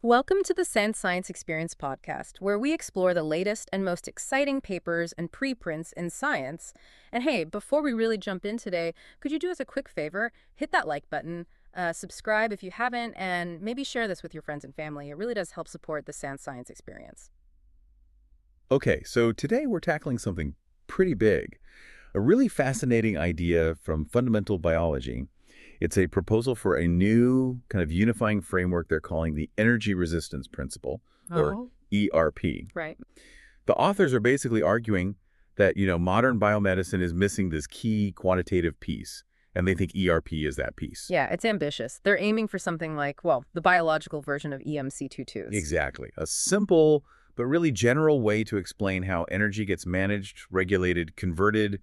Welcome to the Sand Science Experience podcast, where we explore the latest and most exciting papers and preprints in science. And hey, before we really jump in today, could you do us a quick favor? Hit that like button, subscribe if you haven't, and maybe share this with your friends and family. It really does help support the Sand Science Experience. Okay, so today we're tackling something pretty big, a really fascinating idea from fundamental biology. It's a proposal for a new kind of unifying framework they're calling the energy resistance principle, or ERP. Right. The authors are basically arguing that, modern biomedicine is missing this key quantitative piece, and they think ERP is that piece. Yeah, it's ambitious. They're aiming for something like, well, the biological version of EMC22s. Exactly. A simple but really general way to explain how energy gets managed, regulated, converted,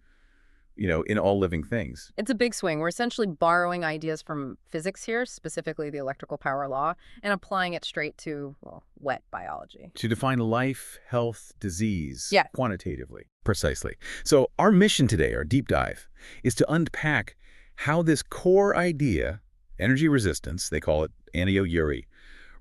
in all living things. It's a big swing. We're essentially borrowing ideas from physics here, specifically the electrical power law, and applying it straight to, well, wet biology. To define life, health, disease, Yeah. quantitatively. Precisely. So our mission today, our deep dive, is to unpack how this core idea, energy resistance, they call it anio-uri,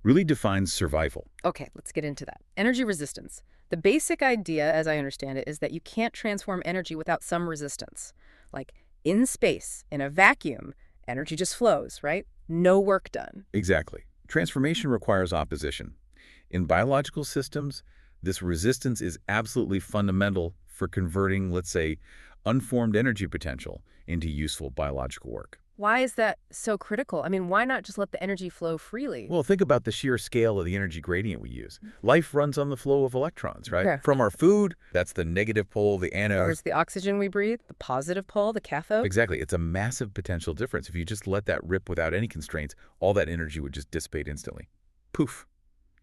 really defines survival. Okay, let's get into that. Energy resistance. The basic idea, as I understand it, is that you can't transform energy without some resistance. Like in space, in a vacuum, energy just flows, right? No work done. Exactly. Transformation requires opposition. In biological systems, this resistance is absolutely fundamental for converting, let's say, unformed energy potential into useful biological work. Why is that so critical? I mean, why not just let the energy flow freely? Well, think about the sheer scale of the energy gradient we use. Life runs on the flow of electrons, right? Yeah. From our food, that's the negative pole, the anode. There's the oxygen we breathe, the positive pole, the cathode. Exactly. It's a massive potential difference. If you just let that rip without any constraints, all that energy would just dissipate instantly. Poof,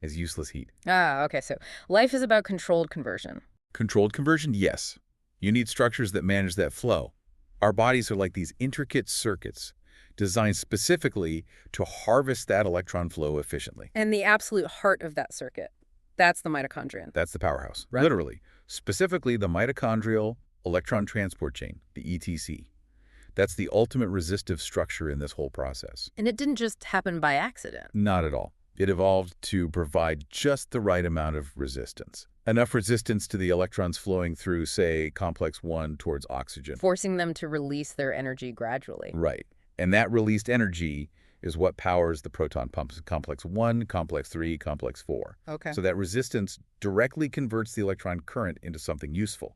as useless heat. Okay, so life is about controlled conversion. Controlled conversion, yes. You need structures that manage that flow. Our bodies are like these intricate circuits designed specifically to harvest that electron flow efficiently. And the absolute heart of that circuit, that's the mitochondria. That's the powerhouse, Right. literally. Specifically, the mitochondrial electron transport chain, the ETC. That's the ultimate resistive structure in this whole process. And it didn't just happen by accident. Not at all. It evolved to provide just the right amount of resistance. Enough resistance to the electrons flowing through, say, complex 1 towards oxygen. Forcing them to release their energy gradually. Right. And that released energy is what powers the proton pumps, complex 1, complex 3, complex 4. Okay. So that resistance directly converts the electron current into something useful,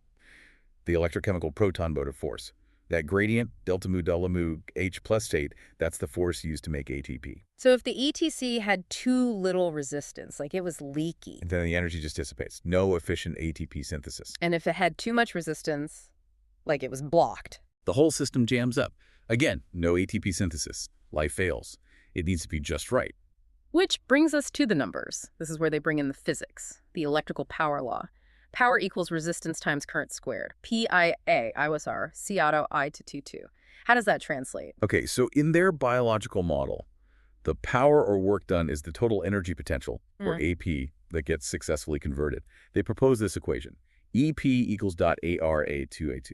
the electrochemical proton motive force. That gradient, delta mu H plus state, that's the force used to make ATP. So if the ETC had too little resistance, like it was leaky, And then the energy just dissipates. No efficient ATP synthesis. and if it had too much resistance, like it was blocked. The whole system jams up. Again, no ATP synthesis. Life fails. It needs to be just right. Which brings us to the numbers. This is where they bring in the physics, the electrical power law. Power equals resistance times current squared. PIA, I was R, C auto I to T2. How does that translate? Okay, so in their biological model, the power or work done is the total energy potential, or AP, that gets successfully converted. They propose this equation. EP equals dot ARA2A2.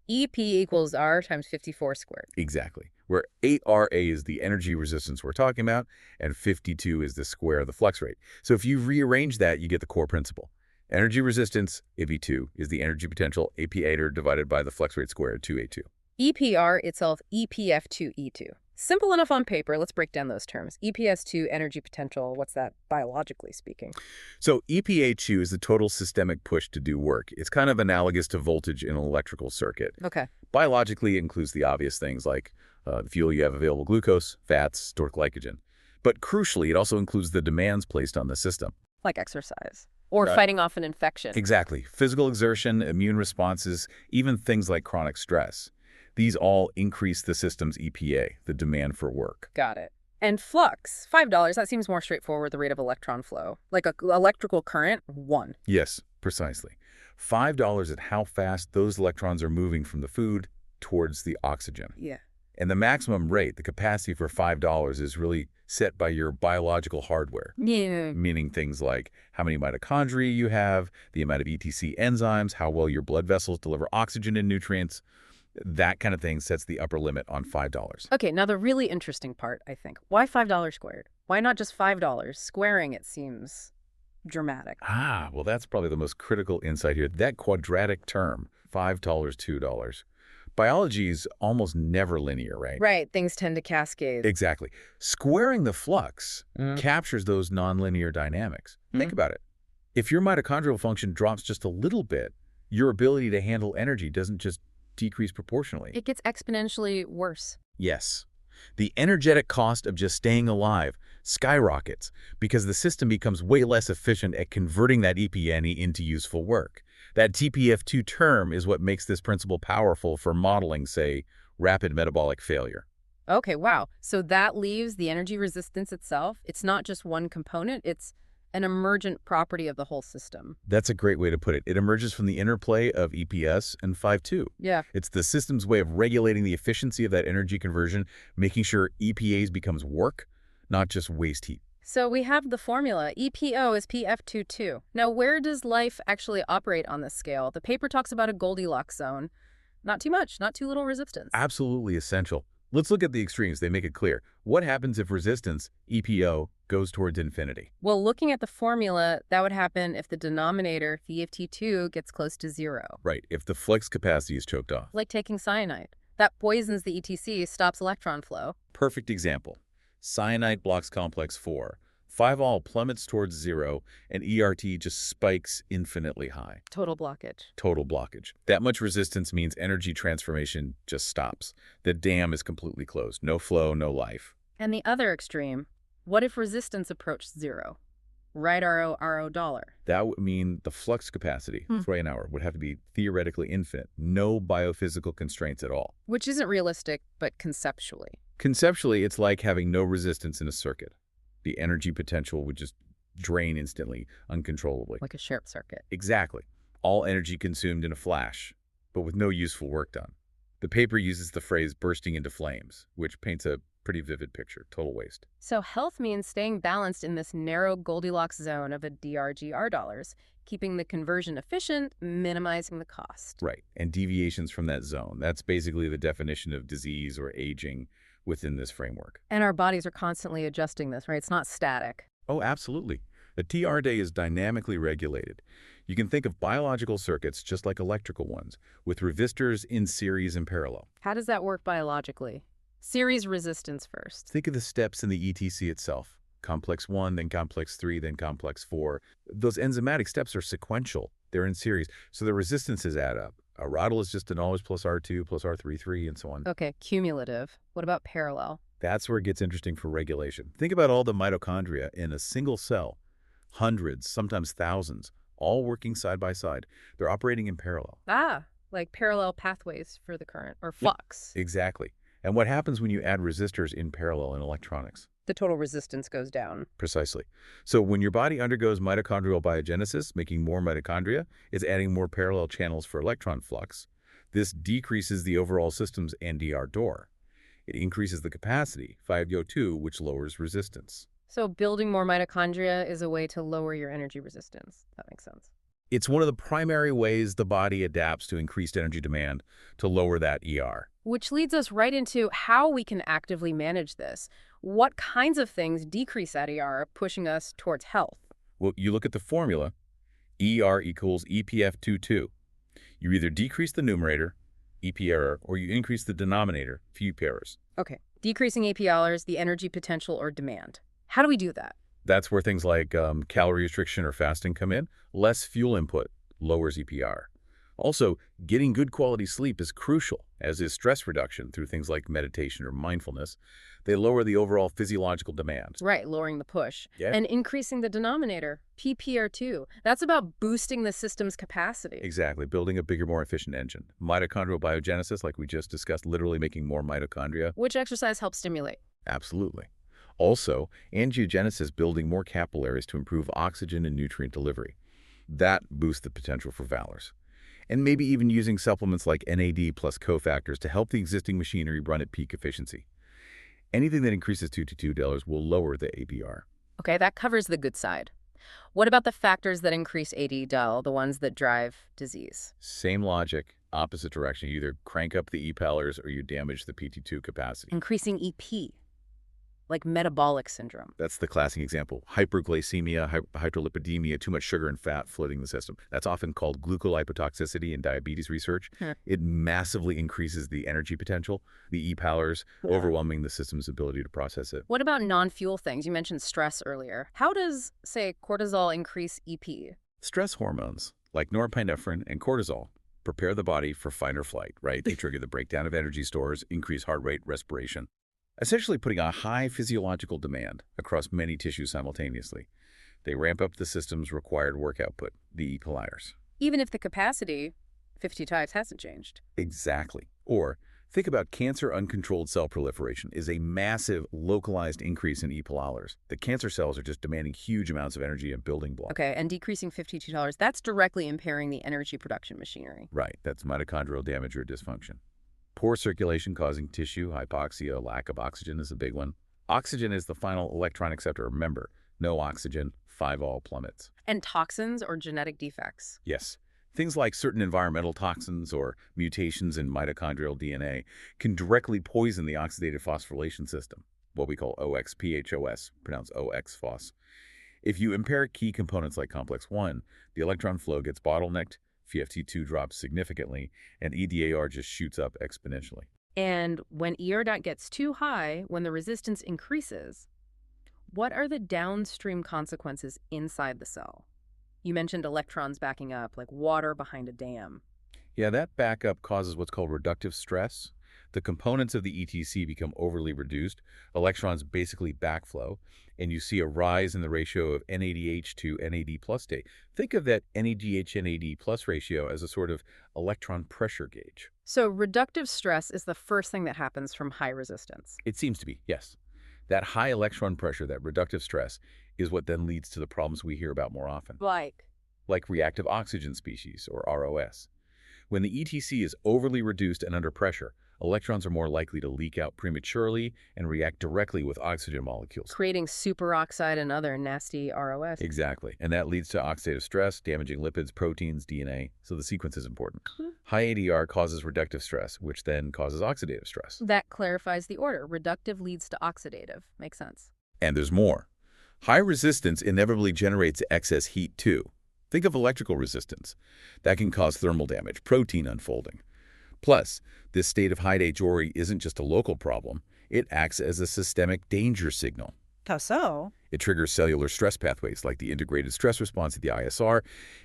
EP equals R times 54 squared. Exactly. Where 8RA is the energy resistance we're talking about, and 52 is the square of the flux rate. So if you rearrange that, you get the core principle. Energy resistance, AV2, is the energy potential, AP8 divided by the flux rate squared, 2A2. EPR itself, EPF2E2. Simple enough on paper. Let's break down those terms. EPS2, energy potential. What's that biologically speaking? So EPA2 is the total systemic push to do work. It's kind of analogous to voltage in an electrical circuit. Okay. Biologically, it includes the obvious things like the fuel you have available, glucose, fats, stored glycogen. But crucially, it also includes the demands placed on the system. Like exercise. Or Right. fighting off an infection. Exactly. Physical exertion, immune responses, even things like chronic stress. These all increase the system's EPA, the demand for work. Got it. And flux, $5. That seems more straightforward, the rate of electron flow. Like a electrical current, 1. Yes, precisely. $5 at how fast those electrons are moving from the food towards the oxygen. Yeah. And the maximum rate, the capacity for $5, is really set by your biological hardware, Yeah. meaning things like how many mitochondria you have, the amount of ETC enzymes, how well your blood vessels deliver oxygen and nutrients. That kind of thing sets the upper limit on $5. Okay, now the really interesting part, I think. Why $5 squared? Why not just $5? Squaring it seems dramatic. Ah, well, that's probably the most critical insight here. That quadratic term, $5, $2. Biology is almost never linear, right? Right, things tend to cascade. Exactly. Squaring the flux Mm. captures those nonlinear dynamics. Think Mm. about it. If your mitochondrial function drops just a little bit, your ability to handle energy doesn't just decrease proportionally. It gets exponentially worse. Yes. The energetic cost of just staying alive skyrockets because the system becomes way less efficient at converting that EPNE into useful work. That TPF2 term is what makes this principle powerful for modeling, say, rapid metabolic failure. Okay, wow. So that leaves the energy resistance itself. It's not just one component, it's an emergent property of the whole system. That's a great way to put it. It emerges from the interplay of EPS and 5-2. Yeah. It's the system's way of regulating the efficiency of that energy conversion, making sure EPAs becomes work, not just waste heat. So we have the formula. EPO is PF22. Now, where does life actually operate on this scale? The paper talks about a Goldilocks zone. Not too much, not too little resistance. Absolutely essential. Let's look at the extremes. They make it clear. What happens if resistance, EPO, goes towards infinity? Well, looking at the formula, that would happen if the denominator, PF2, gets close to 0. Right, if the flux capacity is choked off. Like taking cyanide. That poisons the ETC, stops electron flow. Perfect example. Cyanide blocks complex 4. 5-all plummets towards 0, and ERT just spikes infinitely high. Total blockage. Total blockage. That much resistance means energy transformation just stops. The dam is completely closed. No flow, no life. And the other extreme, what if resistance approached 0? Right RO dollar. That would mean the flux capacity, for an hour, would have to be theoretically infinite. No biophysical constraints at all. Which isn't realistic, but conceptually. Conceptually, it's like having no resistance in a circuit. The energy potential would just drain instantly, uncontrollably. Like a short circuit. Exactly. All energy consumed in a flash, but with no useful work done. The paper uses the phrase bursting into flames, which paints a pretty vivid picture. Total waste. So health means staying balanced in this narrow Goldilocks zone of a DRGR dollars, keeping the conversion efficient, minimizing the cost. Right. And deviations from that zone. That's basically the definition of disease or aging within this framework. And our bodies are constantly adjusting this, right? It's not static. Oh, absolutely. The TR day is dynamically regulated. You can think of biological circuits just like electrical ones, with resistors in series and parallel. How does that work biologically? Series resistance first. Think of the steps in the ETC itself. Complex 1, then complex 3, then complex 4. Those enzymatic steps are sequential. They're in series, so the resistances add up. A rodel is just an always plus R2 plus R3, 3, and so on. Okay, cumulative. What about parallel? That's where it gets interesting for regulation. Think about all the mitochondria in a single cell. Hundreds, sometimes thousands, all working side by side. They're operating in parallel. Ah, like parallel pathways for the current, or flux. Exactly. And what happens when you add resistors in parallel in electronics? The total resistance goes down. Precisely. So when your body undergoes mitochondrial biogenesis, making more mitochondria, it's adding more parallel channels for electron flux. This decreases the overall system's NDR door. It increases the capacity, 5-O2, which lowers resistance. So building more mitochondria is a way to lower your energy resistance. That makes sense. It's one of the primary ways the body adapts to increased energy demand to lower that ER. Which leads us right into how we can actively manage this. What kinds of things decrease that ER, pushing us towards health? Well, you look at the formula, ER equals EPF22. You either decrease the numerator, EP error, or you increase the denominator, FUP errors. Okay, decreasing APLers, the energy potential or demand. How do we do that? That's where things like calorie restriction or fasting come in. Less fuel input lowers EPR. Also, getting good quality sleep is crucial, as is stress reduction through things like meditation or mindfulness. They lower the overall physiological demand. Right, lowering the push. Yeah. And increasing the denominator, PPR2. That's about boosting the system's capacity. Exactly, building a bigger, more efficient engine. Mitochondrial biogenesis, like we just discussed, literally making more mitochondria. Which exercise helps stimulate? Absolutely. Also, angiogenesis, building more capillaries to improve oxygen and nutrient delivery. That boosts the potential for valors. And maybe even using supplements like NAD plus cofactors to help the existing machinery run at peak efficiency. Anything that increases $2 will lower the APR. Okay, that covers the good side. What about the factors that increase AD-DL, the ones that drive disease? Same logic, opposite direction. You either crank up the EPALers or you damage the PT2 capacity. Increasing EP. like metabolic syndrome. That's the classic example. Hyperglycemia, hyperlipidemia, too much sugar and fat flooding the system. That's often called glucolipotoxicity in diabetes research. Hmm. It massively increases the energy potential, the e-powers, overwhelming the system's ability to process it. What about non-fuel things? You mentioned stress earlier. How does, say, cortisol increase EP? Stress hormones, like norepinephrine and cortisol, prepare the body for fight or flight, right? They trigger the breakdown of energy stores, increase heart rate, respiration, essentially putting a high physiological demand across many tissues simultaneously. They ramp up the system's required work output, the e-poliers. Even if the capacity, 50 times, hasn't changed. Exactly. Or think about cancer uncontrolled cell proliferation is a massive localized increase in e-poliers. The cancer cells are just demanding huge amounts of energy and building blocks. Okay, and decreasing $52, that's directly impairing the energy production machinery. Right, that's mitochondrial damage or dysfunction. Poor circulation causing tissue, hypoxia, lack of oxygen is a big one. Oxygen is the final electron acceptor. Remember, no oxygen, 5-all plummets. And toxins or genetic defects. Yes. Things like certain environmental toxins or mutations in mitochondrial DNA can directly poison the oxidative phosphorylation system, what we call OXPHOS, pronounced OxPhos. If you impair key components like complex 1, the electron flow gets bottlenecked, FFT2 drops significantly, and EDAR just shoots up exponentially. And when ER dot gets too high, when the resistance increases, what are the downstream consequences inside the cell? You mentioned electrons backing up, like water behind a dam. Yeah, that backup causes what's called reductive stress. The components of the ETC become overly reduced, electrons basically backflow, and you see a rise in the ratio of NADH to NAD plus state. Think of that NADH-NAD plus ratio as a sort of electron pressure gauge. So reductive stress is the first thing that happens from high resistance. It seems to be, yes. That high electron pressure, that reductive stress, is what then leads to the problems we hear about more often, like reactive oxygen species, or ROS. When the ETC is overly reduced and under pressure, electrons are more likely to leak out prematurely and react directly with oxygen molecules. Creating superoxide and other nasty ROS. Exactly. And that leads to oxidative stress, damaging lipids, proteins, DNA. So the sequence is important. High ADR causes reductive stress, which then causes oxidative stress. That clarifies the order. Reductive leads to oxidative. Makes sense. And there's more. High resistance inevitably generates excess heat too. Think of electrical resistance. That can cause thermal damage, protein unfolding. Plus, this state of high DHORI isn't just a local problem. It acts as a systemic danger signal. How so? It triggers cellular stress pathways like the integrated stress response of the ISR,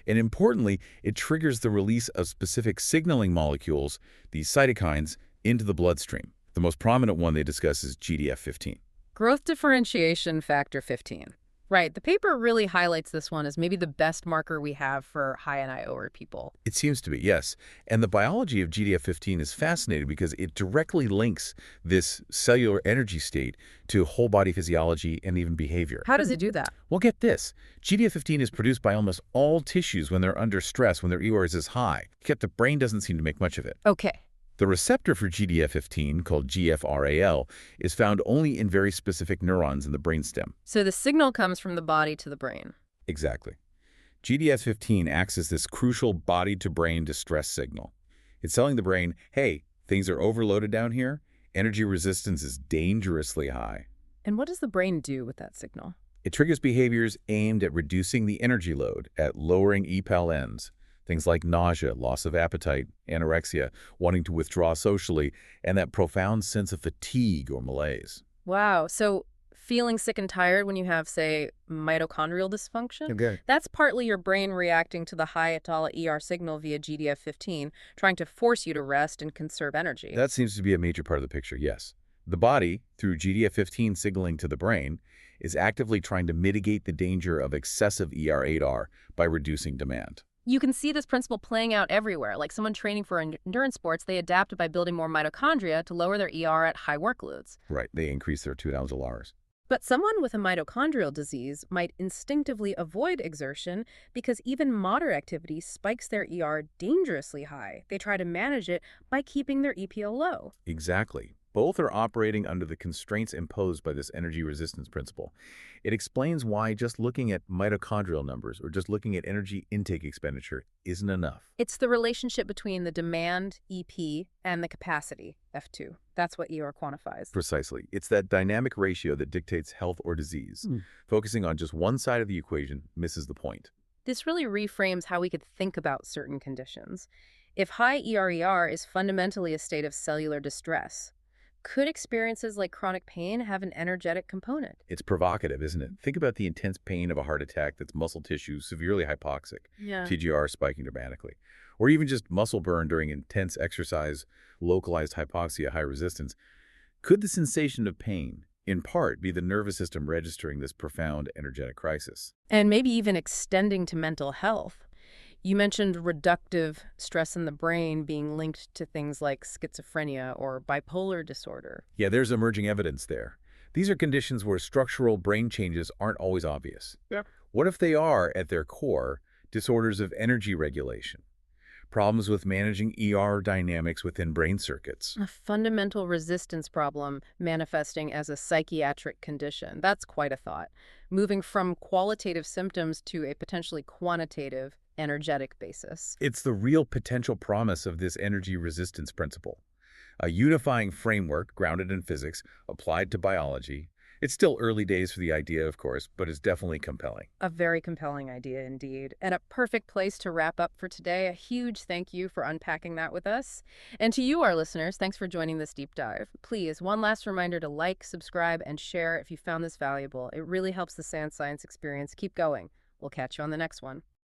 and importantly, it triggers the release of specific signaling molecules, these cytokines, into the bloodstream. The most prominent one they discuss is GDF-15. Growth differentiation factor 15. Right. The paper really highlights this one as maybe the best marker we have for high NIOR people. It seems to be, yes. And the biology of GDF-15 is fascinating because it directly links this cellular energy state to whole body physiology and even behavior. How does it do that? Well, get this. GDF-15 is produced by almost all tissues when they're under stress, when their EOR is high, yet the brain doesn't seem to make much of it. Okay. The receptor for GDF-15, called GFRAL, is found only in very specific neurons in the brainstem. So the signal comes from the body to the brain. Exactly. GDF-15 acts as this crucial body-to-brain distress signal. It's telling the brain, hey, things are overloaded down here. Energy resistance is dangerously high. And what does the brain do with that signal? It triggers behaviors aimed at reducing the energy load, at lowering EPAL-Ns. Things like nausea, loss of appetite, anorexia, wanting to withdraw socially, and that profound sense of fatigue or malaise. Wow. So feeling sick and tired when you have, say, mitochondrial dysfunction? Okay. That's partly your brain reacting to the high Atala ER signal via GDF-15, trying to force you to rest and conserve energy. That seems to be a major part of the picture, yes. The body, through GDF-15 signaling to the brain, is actively trying to mitigate the danger of excessive ER8R by reducing demand. You can see this principle playing out everywhere. Like someone training for endurance sports, they adapt by building more mitochondria to lower their ER at high workloads. Right, they increase their 2 Lrs. But someone with a mitochondrial disease might instinctively avoid exertion because even moderate activity spikes their ER dangerously high. They try to manage it by keeping their EPO low. Exactly. Both are operating under the constraints imposed by this energy resistance principle. It explains why just looking at mitochondrial numbers or just looking at energy intake expenditure isn't enough. It's the relationship between the demand, EP, and the capacity, F2. That's what ER quantifies. Precisely. It's that dynamic ratio that dictates health or disease. Focusing on just one side of the equation misses the point. This really reframes how we could think about certain conditions. If high ERER is fundamentally a state of cellular distress, could experiences like chronic pain have an energetic component? It's provocative, isn't it? Think about the intense pain of a heart attack that's muscle tissue severely hypoxic, Yeah. TGR spiking dramatically, or even just muscle burn during intense exercise, localized hypoxia, high resistance. Could the sensation of pain, in part, be the nervous system registering this profound energetic crisis? And maybe even extending to mental health. You mentioned reductive stress in the brain being linked to things like schizophrenia or bipolar disorder. Yeah, there's emerging evidence there. These are conditions where structural brain changes aren't always obvious. Yep. What if they are, at their core, disorders of energy regulation? Problems with managing ER dynamics within brain circuits. A fundamental resistance problem manifesting as a psychiatric condition. That's quite a thought. Moving from qualitative symptoms to a potentially quantitative, energetic basis. It's the real potential promise of this energy resistance principle. A unifying framework grounded in physics, applied to biology. It's still early days for the idea, of course, but it's definitely compelling. A very compelling idea indeed, and a perfect place to wrap up for today. A huge thank you for unpacking that with us. And to you, our listeners, thanks for joining this deep dive. Please, one last reminder to like, subscribe, and share if you found this valuable. It really helps the Sand Science experience keep going. We'll catch you on the next one.